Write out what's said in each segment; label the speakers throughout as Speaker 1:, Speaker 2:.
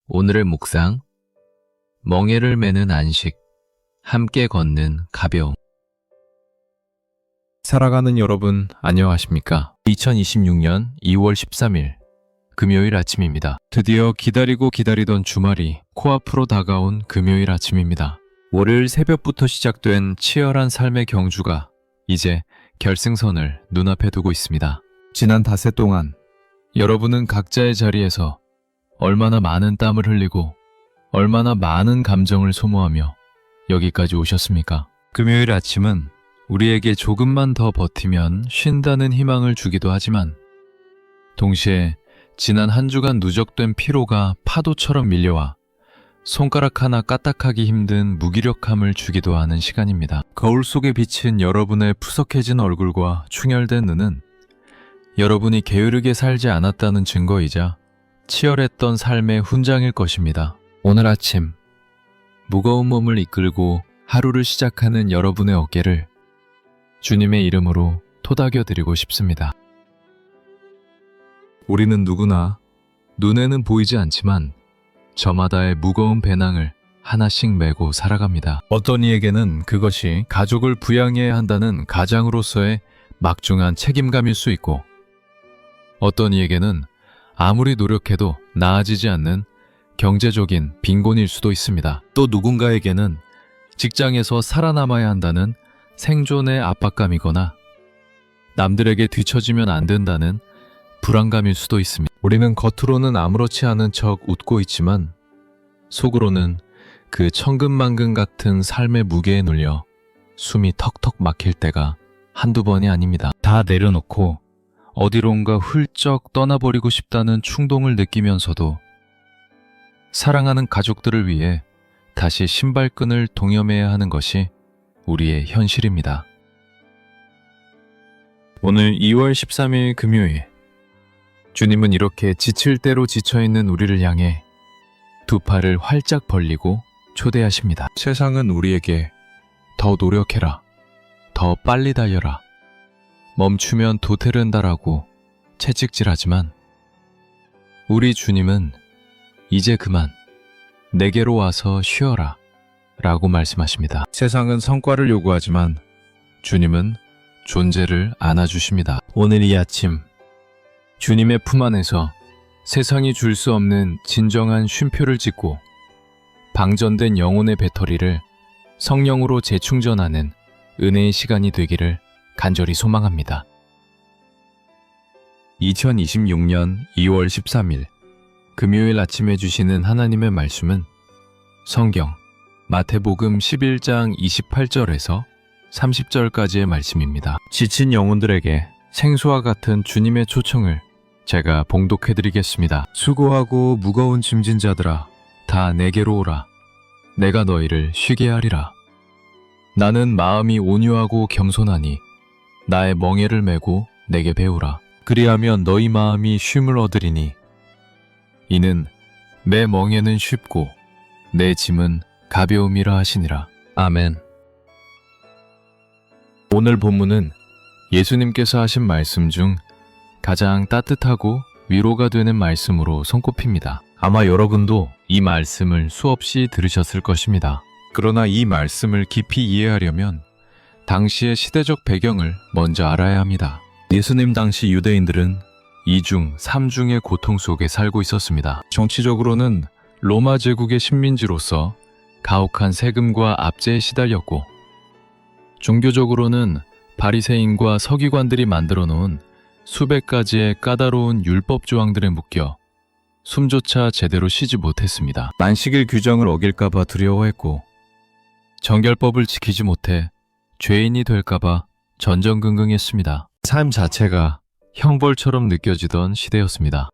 Speaker 1: 오늘의 묵상, 멍에를 매는 안식, 함께 걷는 가벼움. 살아가는 여러분, 안녕하십니까? 2026년 2월 13일, 금요일 아침입니다. 드디어 기다리고 기다리던 주말이 코앞으로 다가온 금요일 아침입니다. 월요일 새벽부터 시작된 치열한 삶의 경주가 이제 결승선을 눈앞에 두고 있습니다. 지난 닷새 동안 여러분은 각자의 자리에서 얼마나 많은 땀을 흘리고 얼마나 많은 감정을 소모하며 여기까지 오셨습니까? 금요일 아침은 우리에게 조금만 더 버티면 쉰다는 희망을 주기도 하지만 동시에 지난 한 주간 누적된 피로가 파도처럼 밀려와 손가락 하나 까딱하기 힘든 무기력함을 주기도 하는 시간입니다. 거울 속에 비친 여러분의 푸석해진 얼굴과 충혈된 눈은 여러분이 게으르게 살지 않았다는 증거이자 치열했던 삶의 훈장일 것입니다. 오늘 아침 무거운 몸을 이끌고 하루를 시작하는 여러분의 어깨를 주님의 이름으로 토닥여 드리고 싶습니다. 우리는 누구나 눈에는 보이지 않지만 저마다의 무거운 배낭을 하나씩 메고 살아갑니다. 어떤 이에게는 그것이 가족을 부양해야 한다는 가장으로서의 막중한 책임감일 수 있고 어떤 이에게는 아무리 노력해도 나아지지 않는 경제적인 빈곤일 수도 있습니다. 또 누군가에게는 직장에서 살아남아야 한다는 생존의 압박감이거나 남들에게 뒤처지면 안 된다는 불안감일 수도 있습니다. 우리는 겉으로는 아무렇지 않은 척 웃고 있지만 속으로는 그 천근만근 같은 삶의 무게에 눌려 숨이 턱턱 막힐 때가 한두 번이 아닙니다. 다 내려놓고 어디론가 훌쩍 떠나버리고 싶다는 충동을 느끼면서도 사랑하는 가족들을 위해 다시 신발끈을 동여매야 하는 것이 우리의 현실입니다. 오늘 2월 13일 금요일, 주님은 이렇게 지칠 대로 지쳐있는 우리를 향해 두 팔을 활짝 벌리고 초대하십니다. 세상은 우리에게 더 노력해라, 더 빨리 달려라, 멈추면 도태른다라고 채찍질하지만 우리 주님은 이제 그만 내게로 와서 쉬어라 라고 말씀하십니다. 세상은 성과를 요구하지만 주님은 존재를 안아주십니다. 오늘 이 아침 주님의 품 안에서 세상이 줄 수 없는 진정한 쉼표를 짓고 방전된 영혼의 배터리를 성령으로 재충전하는 은혜의 시간이 되기를 간절히 소망합니다. 2026년 2월 13일 금요일 아침에 주시는 하나님의 말씀은 성경 마태복음 11장 28절에서 30절까지의 말씀입니다. 지친 영혼들에게 생수와 같은 주님의 초청을 제가 봉독해드리겠습니다. 수고하고 무거운 짐진 자들아, 다 내게로 오라. 내가 너희를 쉬게 하리라. 나는 마음이 온유하고 겸손하니 나의 멍에를 메고 내게 배우라. 그리하면 너희 마음이 쉼을 얻으리니 이는 내 멍에는 쉽고 내 짐은 가벼움이라 하시니라. 아멘. 오늘 본문은 예수님께서 하신 말씀 중 가장 따뜻하고 위로가 되는 말씀으로 손꼽힙니다. 아마 여러분도 이 말씀을 수없이 들으셨을 것입니다. 그러나 이 말씀을 깊이 이해하려면 당시의 시대적 배경을 먼저 알아야 합니다. 예수님 당시 유대인들은 이중, 삼중의 고통 속에 살고 있었습니다. 정치적으로는 로마 제국의 식민지로서 가혹한 세금과 압제에 시달렸고 종교적으로는 바리새인과 서기관들이 만들어 놓은 수백 가지의 까다로운 율법 조항들에 묶여 숨조차 제대로 쉬지 못했습니다. 만식일 규정을 어길까봐 두려워했고 정결법을 지키지 못해 죄인이 될까봐 전전긍긍했습니다. 삶 자체가 형벌처럼 느껴지던 시대였습니다.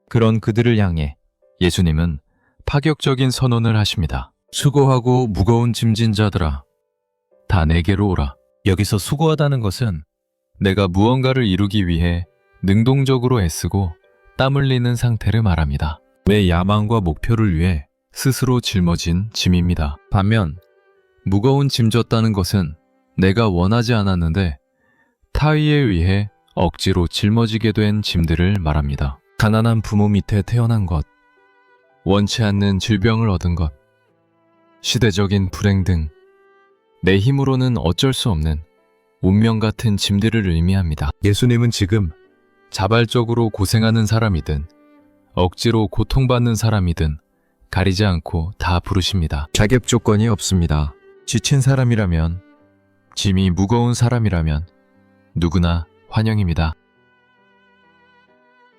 Speaker 1: 그런 그들을 향해 예수님은 파격적인 선언을 하십니다. 수고하고 무거운 짐진 자들아, 다 내게로 오라. 여기서 수고하다는 것은 내가 무언가를 이루기 위해 능동적으로 애쓰고 땀 흘리는 상태를 말합니다. 내 야망과 목표를 위해 스스로 짊어진 짐입니다. 반면 무거운 짐 졌다는 것은 내가 원하지 않았는데 타의에 의해 억지로 짊어지게 된 짐들을 말합니다. 가난한 부모 밑에 태어난 것, 원치 않는 질병을 얻은 것, 시대적인 불행 등 내 힘으로는 어쩔 수 없는 운명 같은 짐들을 의미합니다. 예수님은 지금 자발적으로 고생하는 사람이든 억지로 고통받는 사람이든 가리지 않고 다 부르십니다. 자격 조건이 없습니다. 지친 사람이라면, 짐이 무거운 사람이라면 누구나 환영입니다.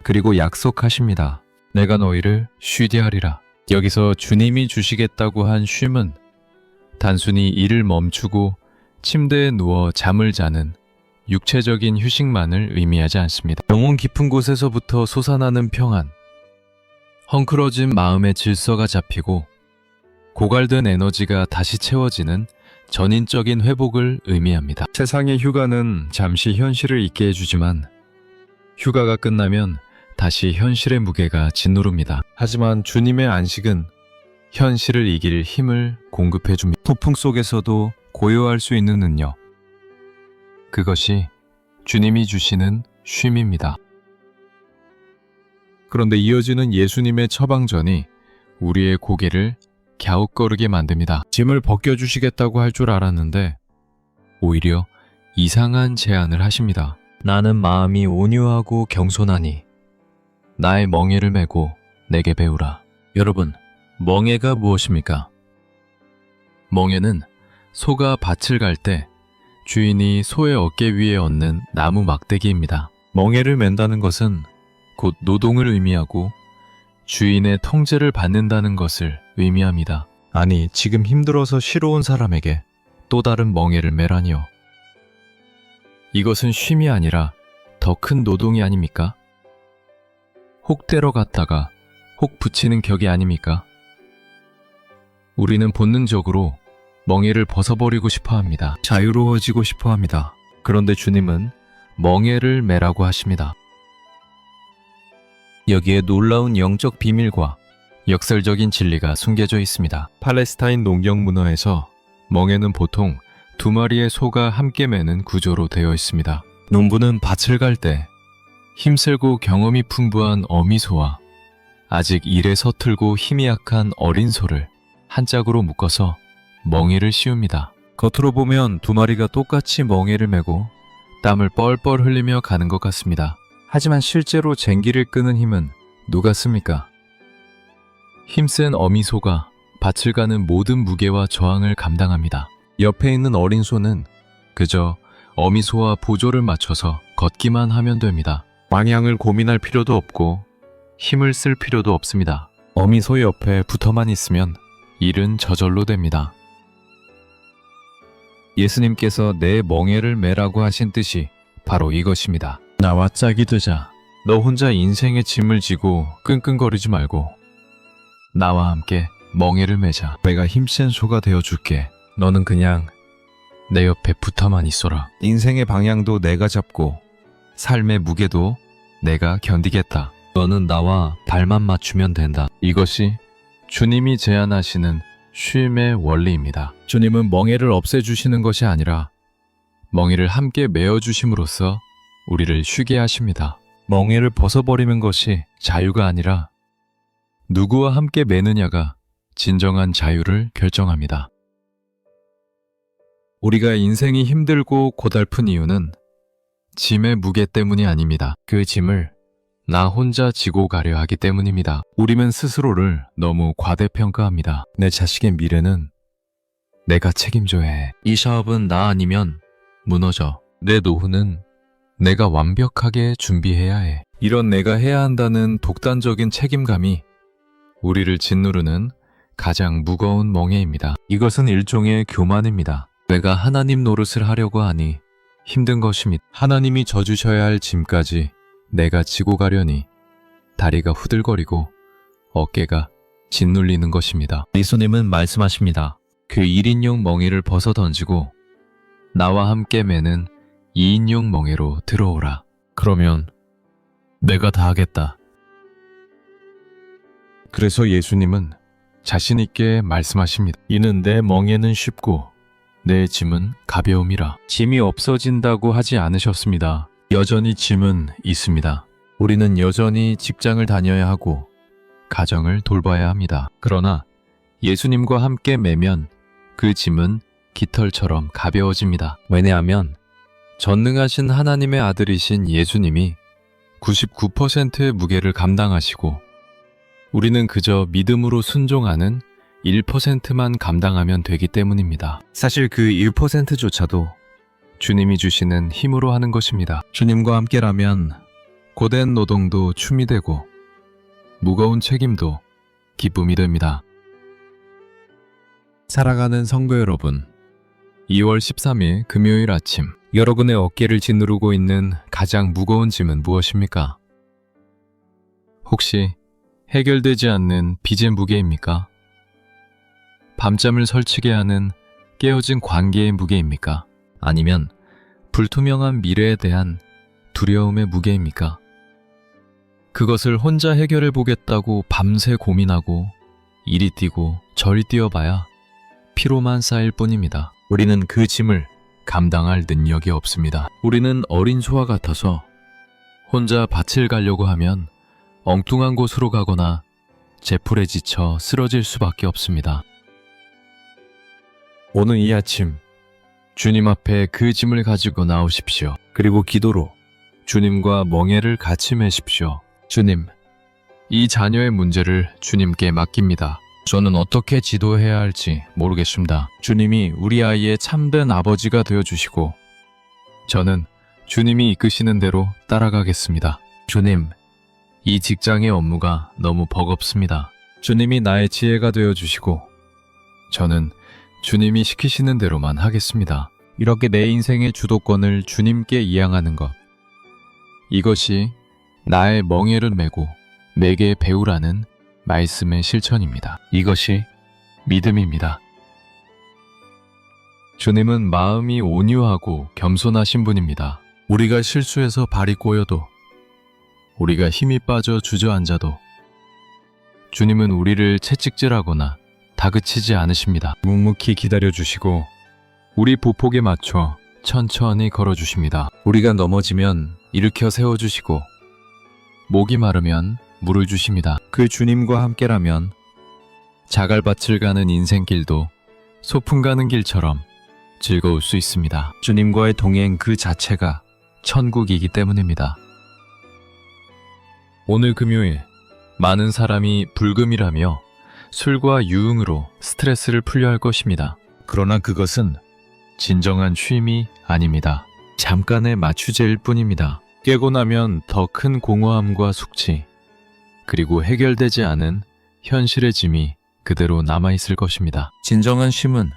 Speaker 1: 그리고 약속하십니다. 내가 너희를 쉬게 하리라. 여기서 주님이 주시겠다고 한 쉼은 단순히 일을 멈추고 침대에 누워 잠을 자는 육체적인 휴식만을 의미하지 않습니다. 영혼 깊은 곳에서부터 솟아나는 평안, 헝클어진 마음의 질서가 잡히고 고갈된 에너지가 다시 채워지는 전인적인 회복을 의미합니다. 세상의 휴가는 잠시 현실을 잊게 해주지만 휴가가 끝나면 다시 현실의 무게가 짓누릅니다. 하지만 주님의 안식은 현실을 이길 힘을 공급해줍니다. 폭풍 속에서도 고요할 수 있는 능력. 그것이 주님이 주시는 쉼입니다. 그런데 이어지는 예수님의 처방전이 우리의 고개를 갸웃거리게 만듭니다. 짐을 벗겨주시겠다고 할 줄 알았는데 오히려 이상한 제안을 하십니다. 나는 마음이 온유하고 겸손하니 나의 멍에를 메고 내게 배우라. 여러분, 멍에가 무엇입니까? 멍에는 소가 밭을 갈 때 주인이 소의 어깨 위에 얹는 나무 막대기입니다. 멍에를 맨다는 것은 곧 노동을 의미하고 주인의 통제를 받는다는 것을 의미합니다. 아니, 지금 힘들어서 쉬러 온 사람에게 또 다른 멍에를 매라니요. 이것은 쉼이 아니라 더 큰 노동이 아닙니까? 혹 때려 갔다가 혹 붙이는 격이 아닙니까? 우리는 본능적으로 멍에를 벗어버리고 싶어 합니다. 자유로워지고 싶어 합니다. 그런데 주님은 멍에를 매라고 하십니다. 여기에 놀라운 영적 비밀과 역설적인 진리가 숨겨져 있습니다. 팔레스타인 농경 문화에서 멍에는 보통 두 마리의 소가 함께 매는 구조로 되어 있습니다. 농부는 밭을 갈 때 힘세고 경험이 풍부한 어미소와 아직 일에 서툴고 힘이 약한 어린 소를 한 짝으로 묶어서 멍에를 씌웁니다. 겉으로 보면 두 마리가 똑같이 멍에를 메고 땀을 뻘뻘 흘리며 가는 것 같습니다. 하지만 실제로 쟁기를 끄는 힘은 누가 씁니까? 힘센 어미소가 밭을 가는 모든 무게와 저항을 감당합니다. 옆에 있는 어린 소는 그저 어미소와 보조를 맞춰서 걷기만 하면 됩니다. 방향을 고민할 필요도 없고 힘을 쓸 필요도 없습니다. 어미소 옆에 붙어만 있으면 일은 저절로 됩니다. 예수님께서 내 멍에를 매라고 하신 뜻이 바로 이것입니다. 나와 짝이 되자. 너 혼자 인생의 짐을 지고 끙끙거리지 말고 나와 함께 멍에를 매자. 내가 힘센 소가 되어줄게. 너는 그냥 내 옆에 붙어만 있어라. 인생의 방향도 내가 잡고 삶의 무게도 내가 견디겠다. 너는 나와 발만 맞추면 된다. 이것이 주님이 제안하시는 쉼의 원리입니다. 주님은 멍에를 없애주시는 것이 아니라 멍에를 함께 메어주심으로써 우리를 쉬게 하십니다. 멍에를 벗어버리는 것이 자유가 아니라 누구와 함께 매느냐가 진정한 자유를 결정합니다. 우리가 인생이 힘들고 고달픈 이유는 짐의 무게 때문이 아닙니다. 그 짐을 나 혼자 지고 가려 하기 때문입니다. 우리는 스스로를 너무 과대평가합니다. 내 자식의 미래는 내가 책임져야 해. 이 사업은 나 아니면 무너져. 내 노후는 내가 완벽하게 준비해야 해. 이런 내가 해야 한다는 독단적인 책임감이 우리를 짓누르는 가장 무거운 멍에입니다. 이것은 일종의 교만입니다. 내가 하나님 노릇을 하려고 하니 힘든 것입니다. 하나님이 져주셔야 할 짐까지 내가 지고 가려니 다리가 후들거리고 어깨가 짓눌리는 것입니다. 예수님은 말씀하십니다. 그 1인용 멍에를 벗어 던지고 나와 함께 매는 2인용 멍에로 들어오라. 그러면 내가 다 하겠다. 그래서 예수님은 자신 있게 말씀하십니다. 이는 내 멍에는 쉽고 내 짐은 가벼움이라. 짐이 없어진다고 하지 않으셨습니다. 여전히 짐은 있습니다. 우리는 여전히 직장을 다녀야 하고 가정을 돌봐야 합니다. 그러나 예수님과 함께 매면 그 짐은 깃털처럼 가벼워집니다. 왜냐하면 전능하신 하나님의 아들이신 예수님이 99%의 무게를 감당하시고 우리는 그저 믿음으로 순종하는 1%만 감당하면 되기 때문입니다. 사실 그 1%조차도 주님이 주시는 힘으로 하는 것입니다. 주님과 함께라면 고된 노동도 춤이 되고 무거운 책임도 기쁨이 됩니다. 사랑하는 성도 여러분, 2월 13일 금요일 아침, 여러분의 어깨를 짓누르고 있는 가장 무거운 짐은 무엇입니까? 혹시 해결되지 않는 빚의 무게입니까? 밤잠을 설치게 하는 깨어진 관계의 무게입니까? 아니면 불투명한 미래에 대한 두려움의 무게입니까? 그것을 혼자 해결해 보겠다고 밤새 고민하고 이리 뛰고 저리 뛰어봐야 피로만 쌓일 뿐입니다. 우리는 그 짐을 감당할 능력이 없습니다. 우리는 어린 소와 같아서 혼자 밭을 가려고 하면 엉뚱한 곳으로 가거나 제풀에 지쳐 쓰러질 수밖에 없습니다. 오늘 이 아침 주님 앞에 그 짐을 가지고 나오십시오. 그리고 기도로 주님과 멍에를 같이 매십시오. 주님, 이 자녀의 문제를 주님께 맡깁니다. 저는 어떻게 지도해야 할지 모르겠습니다. 주님이 우리 아이의 참된 아버지가 되어주시고 저는 주님이 이끄시는 대로 따라가겠습니다. 주님, 이 직장의 업무가 너무 버겁습니다. 주님이 나의 지혜가 되어주시고 저는 주님이 시키시는 대로만 하겠습니다. 이렇게 내 인생의 주도권을 주님께 이양하는 것, 이것이 나의 멍에를 메고 내게 배우라는 말씀의 실천입니다. 이것이 믿음입니다. 주님은 마음이 온유하고 겸손하신 분입니다. 우리가 실수해서 발이 꼬여도, 우리가 힘이 빠져 주저앉아도 주님은 우리를 채찍질하거나 다그치지 않으십니다. 묵묵히 기다려주시고 우리 보폭에 맞춰 천천히 걸어주십니다. 우리가 넘어지면 일으켜 세워주시고 목이 마르면 물을 주십니다. 그 주님과 함께라면 자갈밭을 가는 인생길도 소풍 가는 길처럼 즐거울 수 있습니다. 주님과의 동행 그 자체가 천국이기 때문입니다. 오늘 금요일 많은 사람이 불금이라며 술과 유흥으로 스트레스를 풀려 할 것입니다. 그러나 그것은 진정한 쉼이 아닙니다. 잠깐의 마취제일 뿐입니다. 깨고 나면 더 큰 공허함과 숙취, 그리고 해결되지 않은 현실의 짐이 그대로 남아있을 것입니다. 진정한 쉼은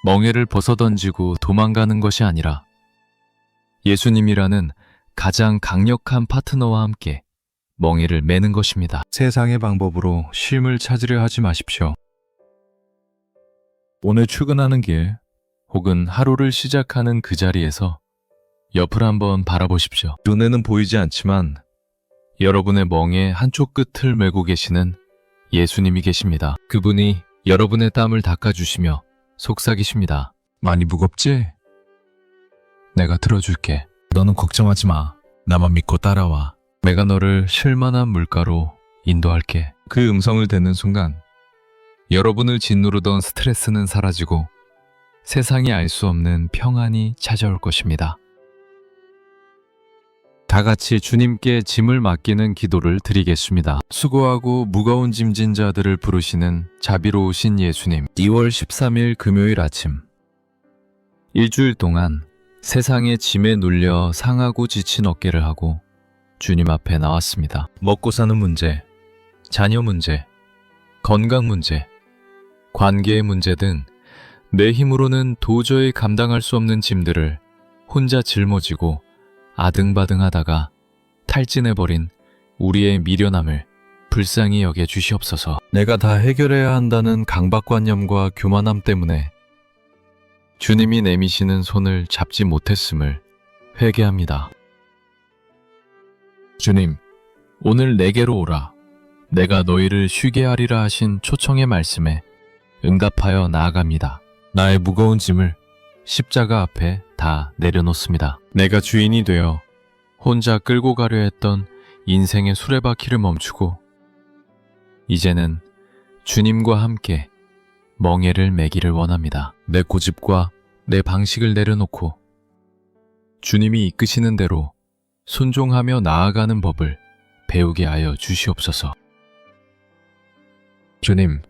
Speaker 1: 멍에를 벗어던지고 도망가는 것이 아니라 예수님이라는 가장 강력한 파트너와 함께 멍에를 매는 것입니다. 세상의 방법으로 쉼을 찾으려 하지 마십시오. 오늘 출근하는 길 혹은 하루를 시작하는 그 자리에서 옆을 한번 바라보십시오. 눈에는 보이지 않지만 여러분의 멍에 한쪽 끝을 메고 계시는 예수님이 계십니다. 그분이 여러분의 땀을 닦아주시며 속삭이십니다. 많이 무겁지? 내가 들어줄게. 너는 걱정하지 마. 나만 믿고 따라와. 내가 너를 쉴만한 물가로 인도할게. 그 음성을 듣는 순간 여러분을 짓누르던 스트레스는 사라지고 세상이 알 수 없는 평안이 찾아올 것입니다. 다 같이 주님께 짐을 맡기는 기도를 드리겠습니다. 수고하고 무거운 짐진 자들을 부르시는 자비로우신 예수님, 2월 13일 금요일 아침, 일주일 동안 세상의 짐에 눌려 상하고 지친 어깨를 하고 주님 앞에 나왔습니다. 먹고 사는 문제, 자녀 문제, 건강 문제, 관계의 문제 등 내 힘으로는 도저히 감당할 수 없는 짐들을 혼자 짊어지고 아등바등하다가 탈진해버린 우리의 미련함을 불쌍히 여겨 주시옵소서. 내가 다 해결해야 한다는 강박관념과 교만함 때문에 주님이 내미시는 손을 잡지 못했음을 회개합니다. 주님, 오늘 내게로 오라. 내가 너희를 쉬게 하리라 하신 초청의 말씀에 응답하여 나아갑니다. 나의 무거운 짐을 십자가 앞에 다 내려놓습니다. 내가 주인이 되어 혼자 끌고 가려 했던 인생의 수레바퀴를 멈추고 이제는 주님과 함께 멍에를 매기를 원합니다. 내 고집과 내 방식을 내려놓고 주님이 이끄시는 대로 순종하며 나아가는 법을 배우게 하여 주시옵소서. 주님,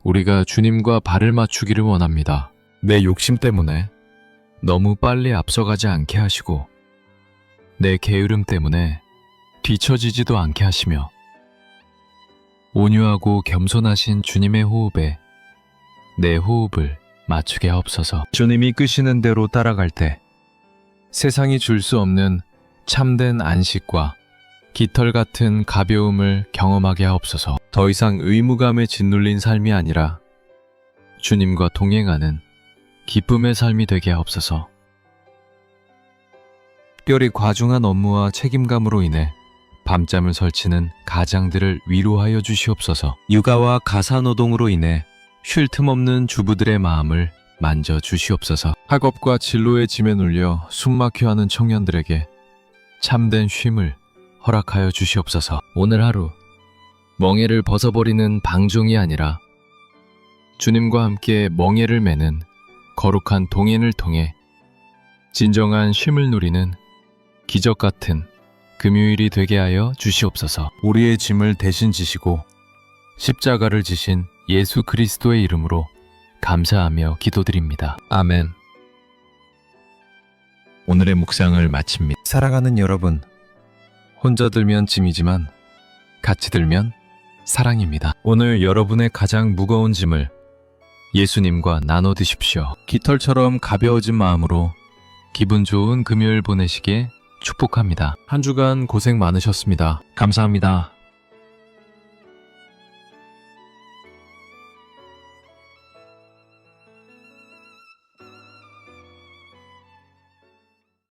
Speaker 1: 우리가 주님과 발을 맞추기를 원합니다. 내 욕심 때문에 너무 빨리 앞서가지 않게 하시고 내 게으름 때문에 뒤처지지도 않게 하시며 온유하고 겸손하신 주님의 호흡에 내 호흡을 맞추게 하옵소서. 주님이 끄시는 대로 따라갈 때 세상이 줄 수 없는 참된 안식과 깃털 같은 가벼움을 경험하게 하옵소서. 더 이상 의무감에 짓눌린 삶이 아니라 주님과 동행하는 기쁨의 삶이 되게 하옵소서. 특별히 과중한 업무와 책임감으로 인해 밤잠을 설치는 가장들을 위로하여 주시옵소서. 육아와 가사노동으로 인해 쉴 틈 없는 주부들의 마음을 만져 주시옵소서. 학업과 진로의 짐에 눌려 숨막혀하는 청년들에게 참된 쉼을 허락하여 주시옵소서. 오늘 하루 멍에를 벗어버리는 방종이 아니라 주님과 함께 멍에를 매는 거룩한 동행을 통해 진정한 쉼을 누리는 기적 같은 금요일이 되게 하여 주시옵소서. 우리의 짐을 대신 지시고 십자가를 지신 예수 그리스도의 이름으로 감사하며 기도드립니다. 아멘. 오늘의 묵상을 마칩니다. 사랑하는 여러분, 혼자 들면 짐이지만 같이 들면 사랑입니다. 오늘 여러분의 가장 무거운 짐을 예수님과 나눠 드십시오. 깃털처럼 가벼워진 마음으로 기분 좋은 금요일 보내시길 축복합니다. 한 주간 고생 많으셨습니다. 감사합니다.